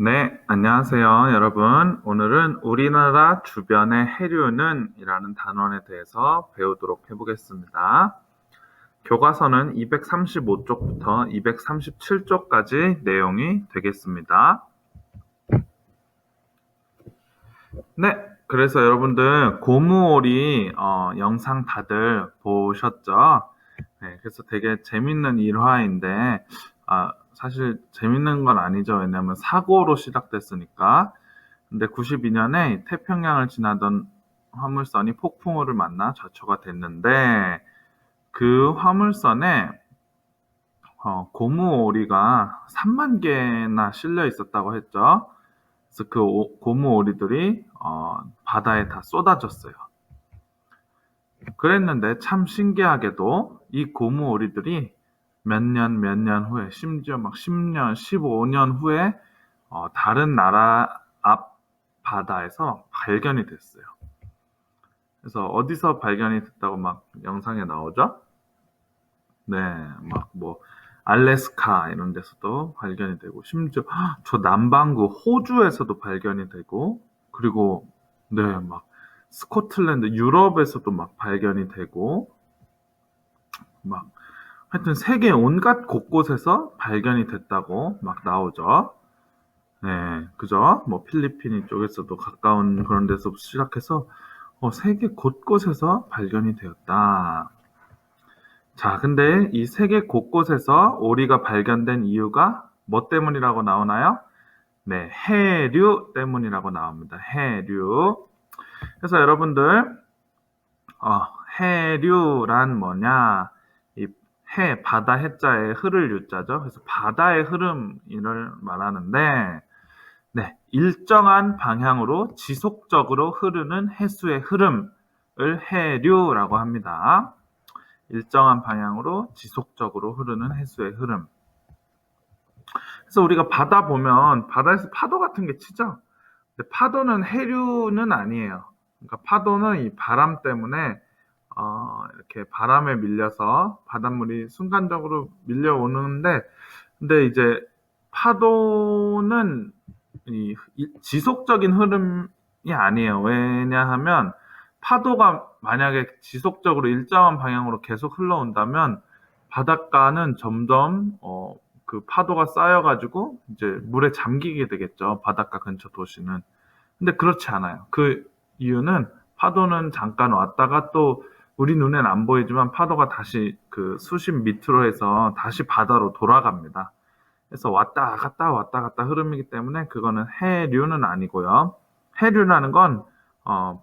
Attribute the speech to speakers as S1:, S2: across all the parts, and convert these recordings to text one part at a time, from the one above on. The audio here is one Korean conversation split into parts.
S1: 네, 안녕하세요, 여러분. 오늘은 우리나라 주변의 해류는 이라는 단원에 대해서 배우도록 해보겠습니다. 교과서는 235쪽부터 237쪽까지 내용이 되겠습니다. 네, 그래서 여러분들 고무오리 영상 다들 보셨죠? 네, 그래서 되게 재밌는 일화인데 사실 재밌는 건 아니죠. 왜냐하면 사고로 시작됐으니까. 근데 92년에 태평양을 지나던 화물선이 폭풍우를 만나 좌초가 됐는데 그 화물선에 고무오리가 3만 개나 실려 있었다고 했죠. 그래서 그 고무오리들이 바다에 다 쏟아졌어요. 그랬는데 참 신기하게도 이 고무오리들이 몇 년 후에, 심지어 막 10년, 15년 후에 다른 나라 앞 바다에서 발견이 됐어요. 그래서 어디서 발견이 됐다고 막 영상에 나오죠? 네, 막 뭐 알래스카 이런 데서도 발견이 되고, 심지어 저 남반구 호주에서도 발견이 되고, 그리고 네, 막 스코틀랜드 유럽에서도 막 발견이 되고, 막 하여튼 세계 온갖 곳곳에서 발견이 됐다고 막 나오죠. 네, 그죠? 뭐 필리핀 쪽에서도 가까운 그런 데서 시작해서 세계 곳곳에서 발견이 되었다. 자, 근데 이 세계 곳곳에서 오리가 발견된 이유가 뭐 때문이라고 나오나요? 네, 해류 때문이라고 나옵니다. 해류. 그래서 여러분들, 해류란 뭐냐? 이 바다 해자에 흐를 유자죠. 그래서 바다의 흐름을 말하는데, 네, 일정한 방향으로 지속적으로 흐르는 해수의 흐름을 해류라고 합니다. 일정한 방향으로 지속적으로 흐르는 해수의 흐름. 그래서 우리가 바다 보면 바다에서 파도 같은 게 치죠. 근데 파도는 해류는 아니에요. 그러니까 파도는 이 바람 때문에 이렇게 바람에 밀려서 바닷물이 순간적으로 밀려오는데, 근데 이제 파도는 지속적인 흐름이 아니에요. 왜냐하면 파도가 만약에 지속적으로 일정한 방향으로 계속 흘러온다면 바닷가는 점점 그 파도가 쌓여가지고 이제 물에 잠기게 되겠죠. 바닷가 근처 도시는. 근데 그렇지 않아요. 그 이유는 파도는 잠깐 왔다가 또 우리 눈엔 안 보이지만 파도가 다시 그 수십 미터로 해서 다시 바다로 돌아갑니다. 그래서 왔다 갔다 흐름이기 때문에 그거는 해류는 아니고요. 해류라는 건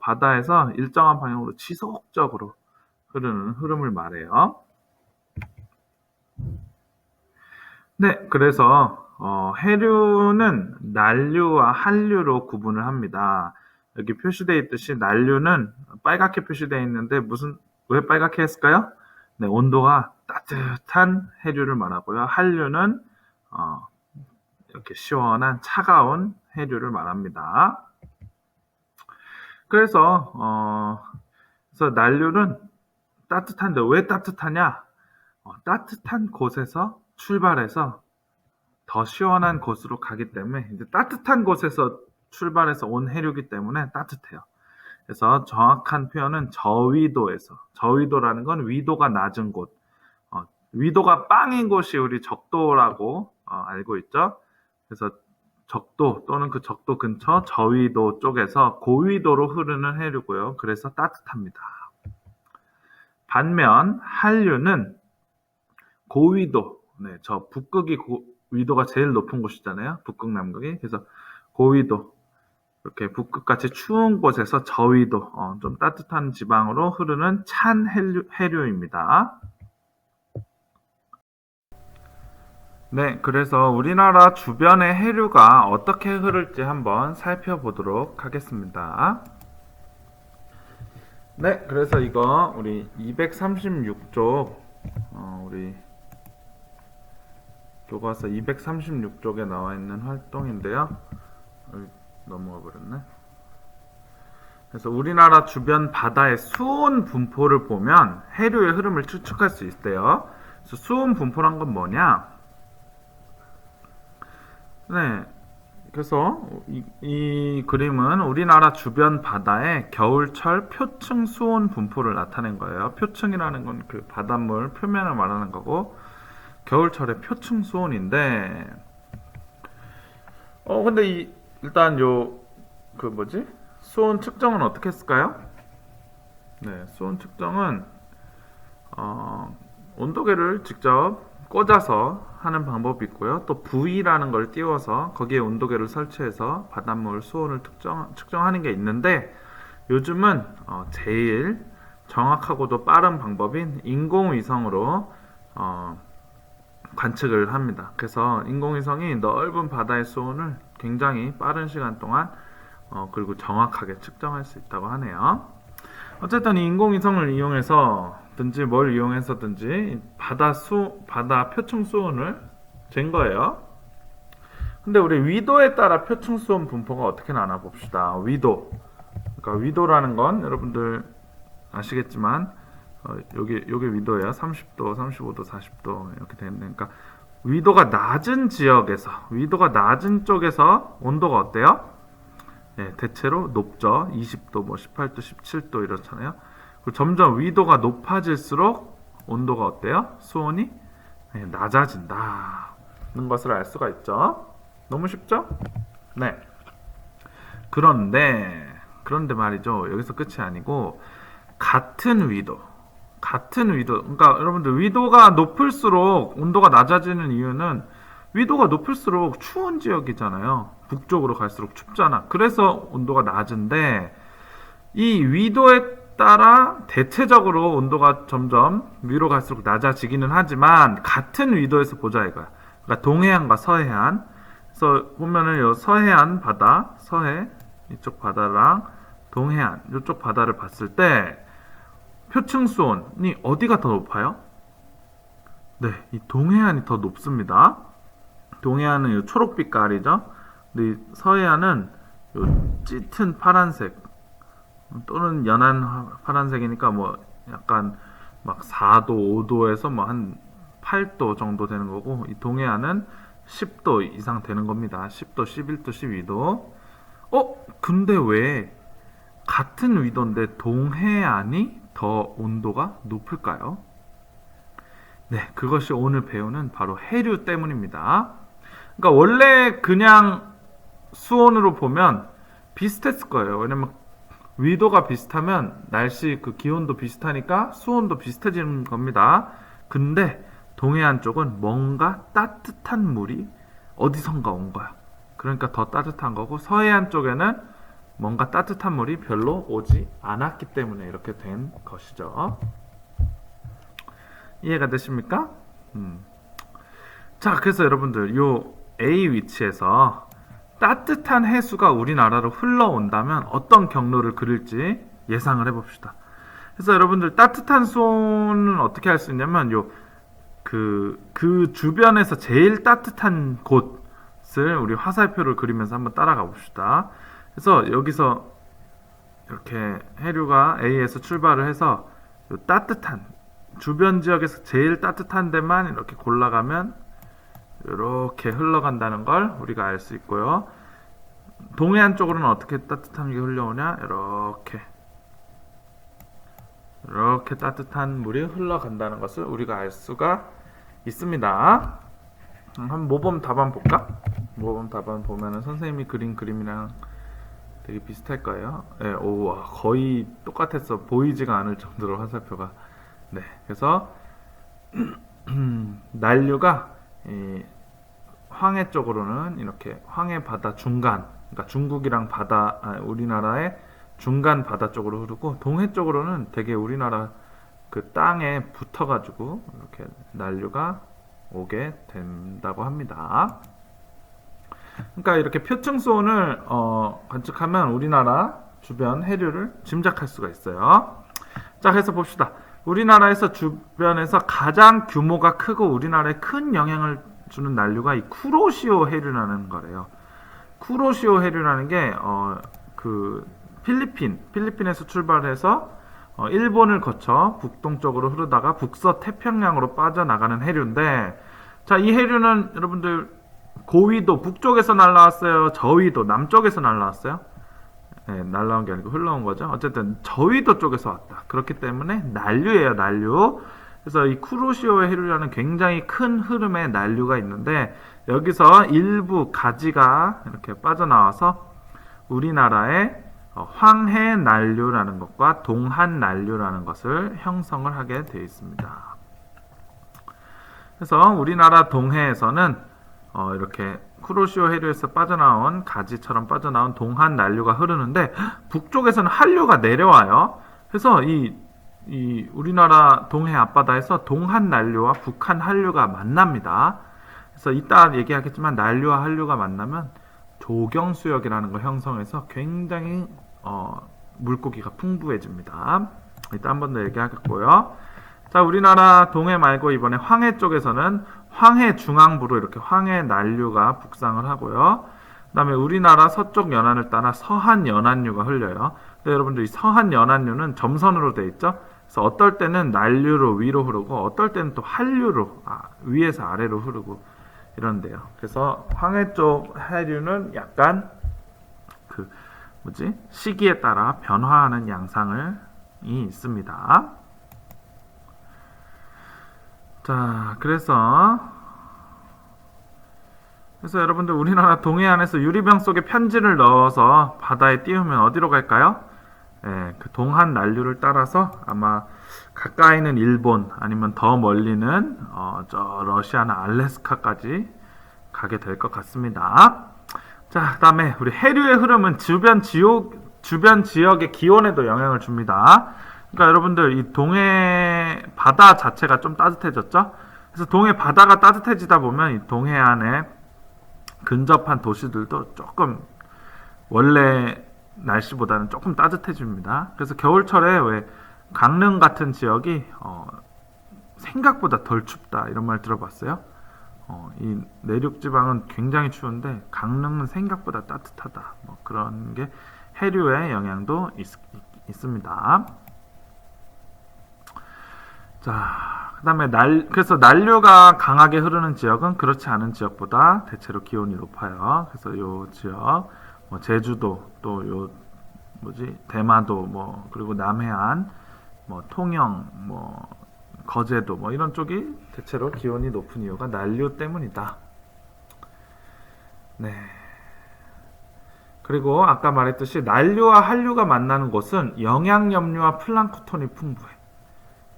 S1: 바다에서 일정한 방향으로 지속적으로 흐르는 흐름을 말해요. 네, 그래서 해류는 난류와 한류로 구분을 합니다. 여기 표시되어 있듯이 난류는 빨갛게 표시되어 있는데 왜 빨갛게 했을까요? 네, 온도가 따뜻한 해류를 말하고요. 한류는 어, 이렇게 시원한 차가운 해류를 말합니다. 그래서 난류는 따뜻한데 왜 따뜻하냐? 따뜻한 곳에서 출발해서 더 시원한 곳으로 가기 때문에 이제 따뜻한 곳에서 출발해서 온 해류이기 때문에 따뜻해요. 그래서 정확한 표현은 저위도라는 건 위도가 낮은 곳, 위도가 빵인 곳이 우리 적도라고 알고 있죠. 그래서 적도 또는 그 적도 근처 저위도 쪽에서 고위도로 흐르는 해류고요. 그래서 따뜻합니다. 반면 한류는 고위도, 네, 저 북극이 위도가 제일 높은 곳이잖아요. 북극, 남극이. 그래서 고위도, 이렇게 북극같이 추운 곳에서 저위도, 좀 따뜻한 지방으로 흐르는 찬 해류입니다. 네, 그래서 우리나라 주변의 해류가 어떻게 흐를지 한번 살펴보도록 하겠습니다. 네, 그래서 이거 우리 236쪽, 우리 교과서 236쪽에 나와 있는 활동인데요. 넘어가 버렸네. 그래서 우리나라 주변 바다의 수온 분포를 보면 해류의 흐름을 추측할 수 있대요. 그래서 수온 분포란 건 뭐냐? 네, 그래서 이 그림은 우리나라 주변 바다의 겨울철 표층 수온 분포를 나타낸 거예요. 표층이라는 건 그 바닷물 표면을 말하는 거고, 겨울철의 표층 수온인데, 근데 일단 그 뭐지? 수온 측정은 어떻게 했을까요? 네, 수온 측정은, 온도계를 직접 꽂아서 하는 방법이 있고요. 또 부위라는 걸 띄워서 거기에 온도계를 설치해서 바닷물 수온을 측정하는 게 있는데, 요즘은 제일 정확하고도 빠른 방법인 인공위성으로 관측을 합니다. 그래서 인공위성이 넓은 바다의 수온을 굉장히 빠른 시간 동안 그리고 정확하게 측정할 수 있다고 하네요. 어쨌든 이 인공위성을 이용해서든지 뭘 이용해서든지 바다 표층 수온을 잰 거예요. 근데 우리 위도에 따라 표층 수온 분포가 어떻게 나나 봅시다. 위도. 그러니까 위도라는 건 여러분들 아시겠지만 요게 위도예요. 30도, 35도, 40도 이렇게 되는. 그러니까 위도가 낮은 지역에서, 위도가 낮은 쪽에서 온도가 어때요? 네, 대체로 높죠. 20도, 뭐 18도, 17도 이렇잖아요. 그리고 점점 위도가 높아질수록 온도가 어때요? 수온이 낮아진다는 것을 알 수가 있죠. 너무 쉽죠? 네. 그런데 말이죠. 여기서 끝이 아니고 같은 위도, 그러니까 여러분들 위도가 높을수록 온도가 낮아지는 이유는 위도가 높을수록 추운 지역이잖아요. 북쪽으로 갈수록 춥잖아. 그래서 온도가 낮은데 이 위도에 따라 대체적으로 온도가 점점 위로 갈수록 낮아지기는 하지만 같은 위도에서 보자 이거야. 그러니까 동해안과 서해안. 그래서 보면은 요 서해안 바다, 서해 이쪽 바다랑 동해안 이쪽 바다를 봤을 때 표층 수온이 어디가 더 높아요? 네, 이 동해안이 더 높습니다. 동해안은 요 초록빛깔이죠. 근데 이 서해안은 요 짙은 파란색 또는 연한 파란색이니까 뭐 약간 막 4도, 5도에서 뭐 한 8도 정도 되는 거고, 이 동해안은 10도 이상 되는 겁니다. 10도, 11도, 12도. 근데 왜 같은 위도인데 동해안이 더 온도가 높을까요? 네, 그것이 오늘 배우는 바로 해류 때문입니다. 그러니까 원래 그냥 수온으로 보면 비슷했을 거예요. 왜냐면 위도가 비슷하면 날씨 그 기온도 비슷하니까 수온도 비슷해지는 겁니다. 근데 동해안 쪽은 뭔가 따뜻한 물이 어디선가 온 거야. 그러니까 더 따뜻한 거고, 서해안 쪽에는 뭔가 따뜻한 물이 별로 오지 않았기 때문에 이렇게 된 것이죠. 이해가 되십니까? 자, 그래서 여러분들 요 A 위치에서 따뜻한 해수가 우리나라로 흘러온다면 어떤 경로를 그릴지 예상을 해봅시다. 그래서 여러분들 따뜻한 수온은 어떻게 할 수 있냐면 그 주변에서 제일 따뜻한 곳을 우리 화살표를 그리면서 한번 따라가 봅시다. 그래서 여기서 이렇게 해류가 A에서 출발을 해서 따뜻한 주변 지역에서 제일 따뜻한 데만 이렇게 골라가면 이렇게 흘러간다는 걸 우리가 알 수 있고요. 동해안 쪽으로는 어떻게 따뜻한 게 흘러오냐? 이렇게 따뜻한 물이 흘러간다는 것을 우리가 알 수가 있습니다. 한번 모범 답안 볼까? 모범 답안 보면은 선생님이 그린 그림이랑 되게 비슷할 거예요. 네, 거의 똑같았어. 보이지가 않을 정도로 화살표가. 네, 그래서 난류가 황해 쪽으로는 이렇게 황해 바다 중간, 그러니까 중국이랑 우리나라의 중간 바다 쪽으로 흐르고, 동해 쪽으로는 되게 우리나라 그 땅에 붙어가지고 이렇게 난류가 오게 된다고 합니다. 그러니까 이렇게 표층 수온을 관측하면 우리나라 주변 해류를 짐작할 수가 있어요. 자, 그래서 봅시다. 우리나라에서 주변에서 가장 규모가 크고 우리나라에 큰 영향을 주는 난류가 이 쿠로시오 해류라는 거래요. 쿠로시오 해류라는 게 그 필리핀에서 출발해서 일본을 거쳐 북동쪽으로 흐르다가 북서 태평양으로 빠져나가는 해류인데, 자, 이 해류는 여러분들 고위도 북쪽에서 날라왔어요? 저위도 남쪽에서 날라왔어요? 네, 날라온 게 아니고 흘러온 거죠. 어쨌든 저위도 쪽에서 왔다. 그렇기 때문에 난류예요, 난류. 그래서 이 쿠로시오의 해류라는 굉장히 큰 흐름의 난류가 있는데 여기서 일부 가지가 이렇게 빠져나와서 우리나라의 황해 난류라는 것과 동한 난류라는 것을 형성을 하게 되어 있습니다. 그래서 우리나라 동해에서는 이렇게 쿠로시오 해류에서 빠져나온 가지처럼 빠져나온 동한 난류가 흐르는데 북쪽에서는 한류가 내려와요. 그래서 이 우리나라 동해 앞바다에서 동한 난류와 북한 한류가 만납니다. 그래서 이따 얘기하겠지만 난류와 한류가 만나면 조경수역이라는 걸 형성해서 굉장히 물고기가 풍부해집니다. 이따 한 번 더 얘기하겠고요. 자, 우리나라 동해 말고 이번에 황해 쪽에서는 황해 중앙부로 이렇게 황해 난류가 북상을 하고요. 그 다음에 우리나라 서쪽 연안을 따라 서한 연안류가 흘려요. 근데 여러분들 이 서한 연안류는 점선으로 되어 있죠. 그래서 어떨 때는 난류로 위로 흐르고 어떨 때는 또 한류로 위에서 아래로 흐르고 이런데요. 그래서 황해 쪽 해류는 약간 시기에 따라 변화하는 양상이 있습니다. 자, 그래서 여러분들 우리나라 동해안에서 유리병 속에 편지를 넣어서 바다에 띄우면 어디로 갈까요? 그 동한 난류를 따라서 아마 가까이는 일본 아니면 더 멀리는 저 러시아나 알래스카까지 가게 될 것 같습니다. 자, 그다음에 우리 해류의 흐름은 주변 지역의 기온에도 영향을 줍니다. 그러니까 여러분들 이 동해 바다 자체가 좀 따뜻해졌죠? 그래서 동해 바다가 따뜻해지다 보면 이 동해안에 근접한 도시들도 조금 원래 날씨보다는 조금 따뜻해집니다. 그래서 겨울철에 왜 강릉 같은 지역이 생각보다 덜 춥다 이런 말 들어봤어요? 이 내륙 지방은 굉장히 추운데 강릉은 생각보다 따뜻하다. 뭐 그런 게 해류의 영향도 있습니다. 자, 그다음에 그래서 난류가 강하게 흐르는 지역은 그렇지 않은 지역보다 대체로 기온이 높아요. 그래서 요 지역, 제주도, 또 대마도, 그리고 남해안, 통영, 거제도, 이런 쪽이 대체로 기온이 높은 이유가 난류 때문이다. 네. 그리고 아까 말했듯이 난류와 한류가 만나는 곳은 영양염류와 플랑크톤이 풍부해.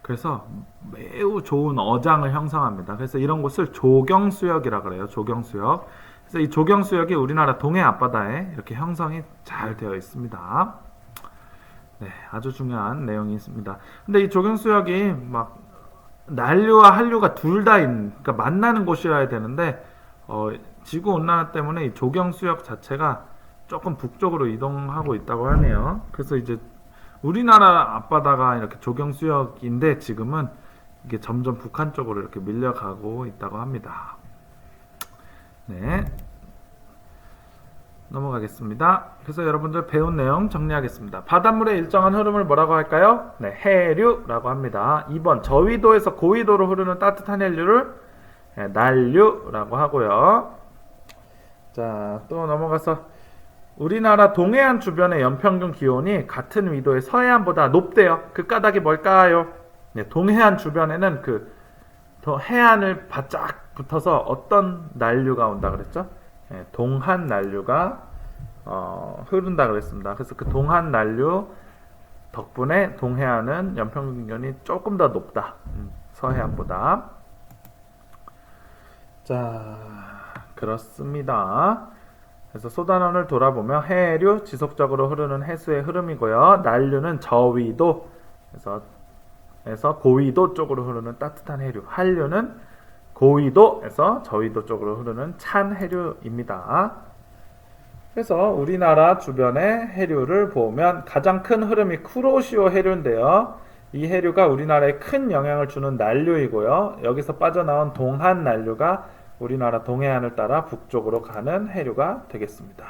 S1: 그래서 매우 좋은 어장을 형성합니다. 그래서 이런 곳을 조경수역이라 그래요. 조경수역. 그래서 이 조경수역이 우리나라 동해 앞바다에 이렇게 형성이 잘 되어 있습니다. 네, 아주 중요한 내용이 있습니다. 근데 이 조경수역이 막 난류와 한류가 둘 다 그러니까 만나는 곳이어야 되는데 지구 온난화 때문에 이 조경수역 자체가 조금 북쪽으로 이동하고 있다고 하네요. 그래서 이제 우리나라 앞바다가 이렇게 조경수역인데 지금은 이게 점점 북한 쪽으로 이렇게 밀려가고 있다고 합니다. 네. 넘어가겠습니다. 그래서 여러분들 배운 내용 정리하겠습니다. 바닷물의 일정한 흐름을 뭐라고 할까요? 네, 해류라고 합니다. 2번 저위도에서 고위도로 흐르는 따뜻한 해류를 난류라고 하고요. 자, 또 넘어가서 우리나라 동해안 주변의 연평균 기온이 같은 위도의 서해안보다 높대요. 그 까닭이 뭘까요? 네, 동해안 주변에는 더 해안을 바짝 붙어서 어떤 난류가 온다 그랬죠? 네, 동한 난류가 흐른다 그랬습니다. 그래서 그 동한 난류 덕분에 동해안은 연평균 기온이 조금 더 높다. 서해안보다. 자, 그렇습니다. 그래서 소단원을 돌아보면 해류 지속적으로 흐르는 해수의 흐름이고요. 난류는 저위도 에서 고위도 쪽으로 흐르는 따뜻한 해류. 한류는 고위도에서 저위도 쪽으로 흐르는 찬 해류입니다. 그래서 우리나라 주변의 해류를 보면 가장 큰 흐름이 쿠로시오 해류인데요. 이 해류가 우리나라에 큰 영향을 주는 난류이고요. 여기서 빠져나온 동한 난류가 우리나라 동해안을 따라 북쪽으로 가는 해류가 되겠습니다.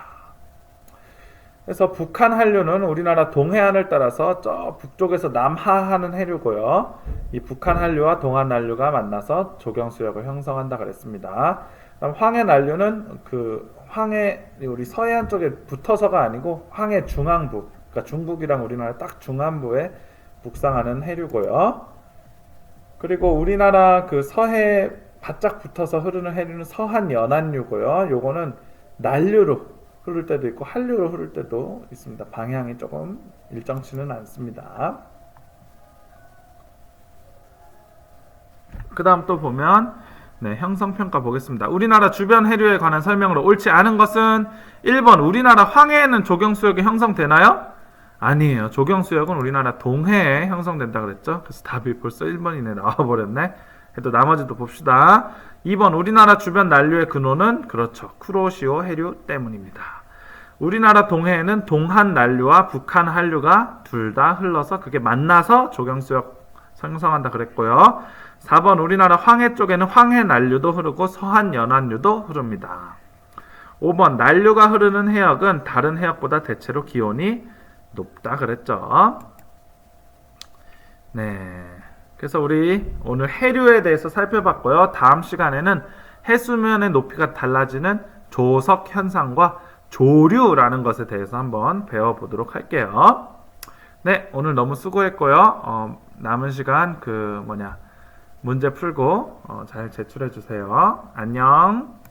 S1: 그래서 북한 한류는 우리나라 동해안을 따라서 저 북쪽에서 남하하는 해류고요. 이 북한 한류와 동한 한류가 만나서 조경수역을 형성한다 그랬습니다. 그다음 황해 난류는 그 황해 우리 서해안 쪽에 붙어서가 아니고 황해 중앙부, 그러니까 중국이랑 우리나라 딱 중안부에 북상하는 해류고요. 그리고 우리나라 그 서해 바짝 붙어서 흐르는 해류는 서한 연안류고요. 요거는 난류로 흐를 때도 있고 한류로 흐를 때도 있습니다. 방향이 조금 일정치는 않습니다. 그 다음 또 보면 형성평가 보겠습니다. 우리나라 주변 해류에 관한 설명으로 옳지 않은 것은 1번 우리나라 황해에는 조경수역이 형성되나요? 아니에요. 조경수역은 우리나라 동해에 형성된다 그랬죠. 그래서 답이 벌써 1번이네 나와버렸네. 또 나머지도 봅시다. 2번 우리나라 주변 난류의 근원은 그렇죠. 쿠로시오 해류 때문입니다. 우리나라 동해에는 동한 난류와 북한 한류가 둘 다 흘러서 그게 만나서 조경수역 형성한다 그랬고요. 4번 우리나라 황해 쪽에는 황해 난류도 흐르고 서한 연안류도 흐릅니다. 5번 난류가 흐르는 해역은 다른 해역보다 대체로 기온이 높다 그랬죠. 네. 그래서 우리 오늘 해류에 대해서 살펴봤고요. 다음 시간에는 해수면의 높이가 달라지는 조석 현상과 조류라는 것에 대해서 한번 배워보도록 할게요. 네, 오늘 너무 수고했고요. 남은 시간 문제 풀고 잘 제출해 주세요. 안녕.